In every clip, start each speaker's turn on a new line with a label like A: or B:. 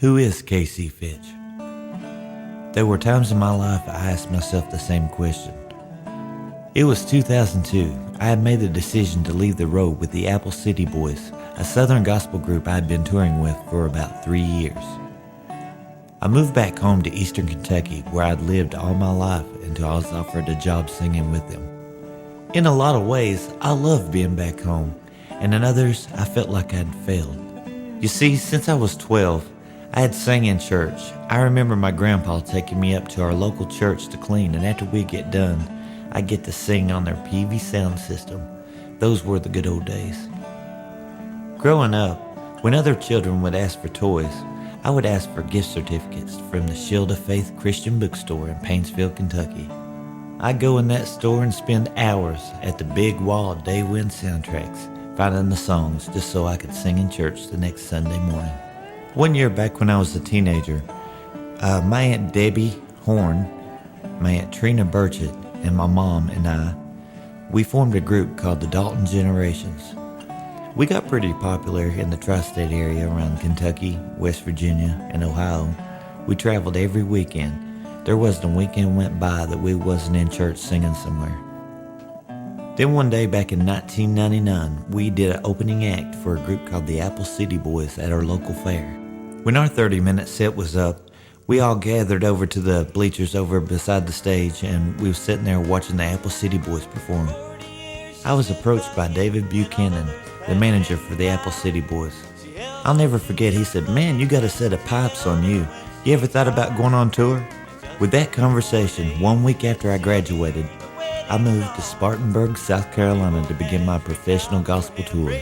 A: Who is Casey Fitch? There were times in my life I asked myself the same question. It was 2002. I had made the decision to leave the road with the Apple City Boys, a southern gospel group I had been touring with for about 3 years. I moved back home to eastern Kentucky, where I'd lived all my life until I was offered a job singing with them. In a lot of ways, I loved being back home, and in others, I felt like I'd failed. You see, since I was 12, I had sang in church. I remember my grandpa taking me up to our local church to clean, and after we get done, I'd get to sing on their PV sound system. Those were the good old days. Growing up, when other children would ask for toys, I would ask for gift certificates from the Shield of Faith Christian bookstore in Painesville, Kentucky. I'd go in that store and spend hours at the big wall of Day Wind soundtracks, finding the songs just so I could sing in church the next Sunday morning. One year back when I was a teenager, my Aunt Debbie Horn, my Aunt Trina Burchett, and my mom and I, we formed a group called the Dalton Generations. We got pretty popular in the tri-state area around Kentucky, West Virginia, and Ohio. We traveled every weekend. There wasn't a weekend went by that we wasn't in church singing somewhere. Then one day back in 1999, we did an opening act for a group called the Apple City Boys at our local fair. When our 30-minute set was up, we all gathered over to the bleachers over beside the stage, and we were sitting there watching the Apple City Boys perform. I was approached by David Buchanan, the manager for the Apple City Boys. I'll never forget, he said, "Man, you got a set of pipes on you. You ever thought about going on tour?" With that conversation, 1 week after I graduated, I moved to Spartanburg, South Carolina to begin my professional gospel tour,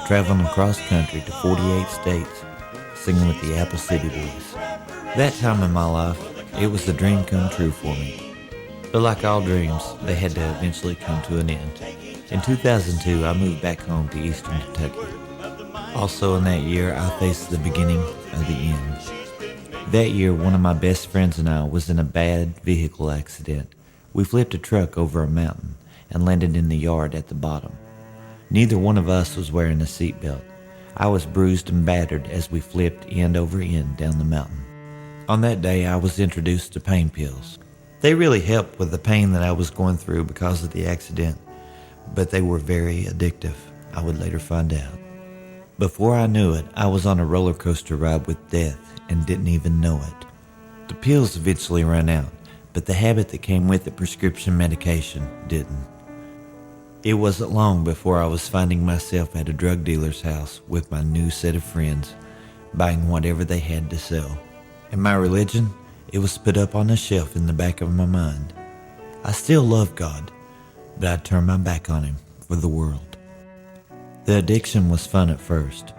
A: traveling across country to 48 states, singing with the Apple City Boys. That time in my life, it was a dream come true for me. But like all dreams, they had to eventually come to an end. In 2002, I moved back home to eastern Kentucky. Also in that year, I faced the beginning of the end. That year, one of my best friends and I was in a bad vehicle accident. We flipped a truck over a mountain and landed in the yard at the bottom. Neither one of us was wearing a seatbelt. I was bruised and battered as we flipped end over end down the mountain. On that day, I was introduced to pain pills. They really helped with the pain that I was going through because of the accident, but they were very addictive, I would later find out. Before I knew it, I was on a roller coaster ride with death and didn't even know it. The pills eventually ran out, but the habit that came with the prescription medication didn't. It wasn't long before I was finding myself at a drug dealer's house with my new set of friends, buying whatever they had to sell. And my religion, it was put up on a shelf in the back of my mind. I still loved God, but I turned my back on Him for the world. The addiction was fun at first.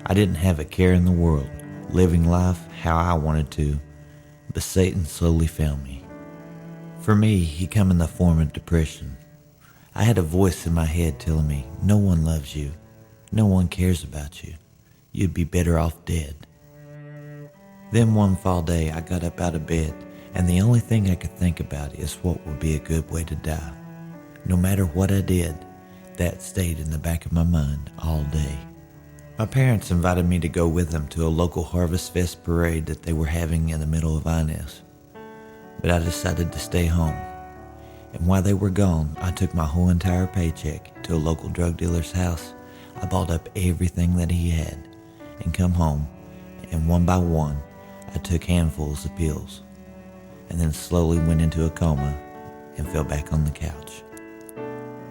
A: I didn't have a care in the world, living life how I wanted to, but Satan slowly found me. For me, he came in the form of depression. I had a voice in my head telling me, "No one loves you. No one cares about you. You'd be better off dead." Then one fall day, I got up out of bed, and the only thing I could think about is what would be a good way to die. No matter what I did, that stayed in the back of my mind all day. My parents invited me to go with them to a local Harvest Fest parade that they were having in the middle of Inez. But I decided to stay home. And while they were gone, I took my whole entire paycheck to a local drug dealer's house. I bought up everything that he had and come home, and one by one, I took handfuls of pills and then slowly went into a coma and fell back on the couch.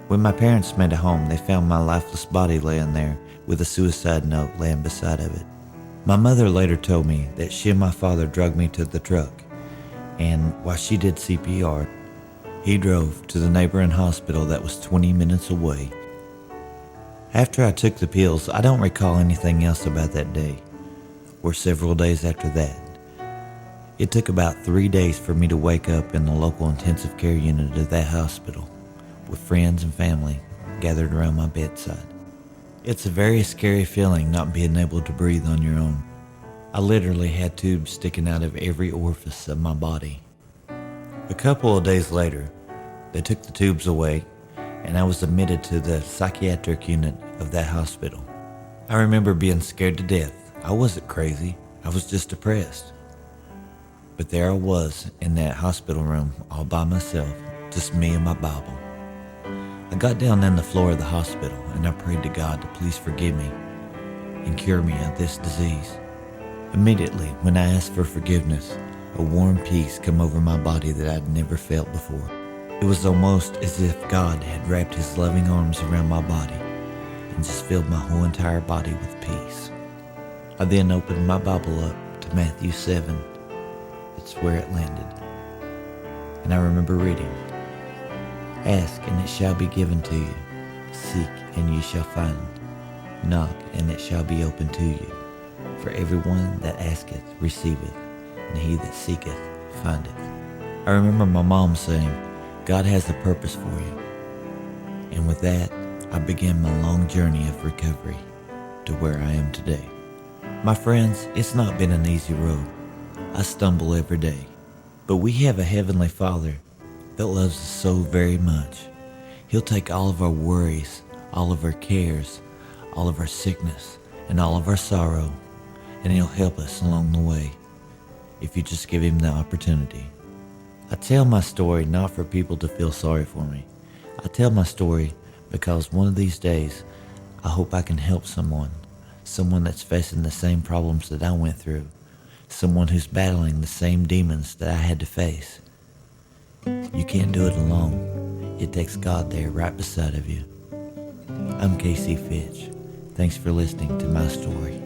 A: When my parents made it home, they found my lifeless body laying there with a suicide note laying beside of it. My mother later told me that she and my father drugged me to the truck, and while she did CPR, he drove to the neighboring hospital that was 20 minutes away. After I took the pills, I don't recall anything else about that day, or several days after that. It took about 3 days for me to wake up in the local intensive care unit of that hospital, with friends and family gathered around my bedside. It's a very scary feeling not being able to breathe on your own. I literally had tubes sticking out of every orifice of my body. A couple of days later, they took the tubes away, and I was admitted to the psychiatric unit of that hospital. I remember being scared to death. I wasn't crazy. I was just depressed. But there I was in that hospital room all by myself, just me and my Bible. I got down on the floor of the hospital and I prayed to God to please forgive me and cure me of this disease. Immediately, when I asked for forgiveness, a warm peace came over my body that I'd never felt before. It was almost as if God had wrapped his loving arms around my body and just filled my whole entire body with peace. I then opened my Bible up to Matthew 7. It's where it landed. And I remember reading, "Ask and it shall be given to you. Seek and you shall find. Knock and it shall be opened to you. For everyone that asketh receiveth, and he that seeketh findeth." I remember my mom saying, God has a purpose for you. And with that, I began my long journey of recovery to where I am today. My friends, it's not been an easy road. I stumble every day. But we have a Heavenly Father that loves us so very much. He'll take all of our worries, all of our cares, all of our sickness, and all of our sorrow, and He'll help us along the way if you just give Him the opportunity. I tell my story not for people to feel sorry for me. I tell my story because one of these days, I hope I can help someone that's facing the same problems that I went through, someone who's battling the same demons that I had to face. You can't do it alone. It takes God there right beside of you. I'm Casey Fitch. Thanks for listening to my story.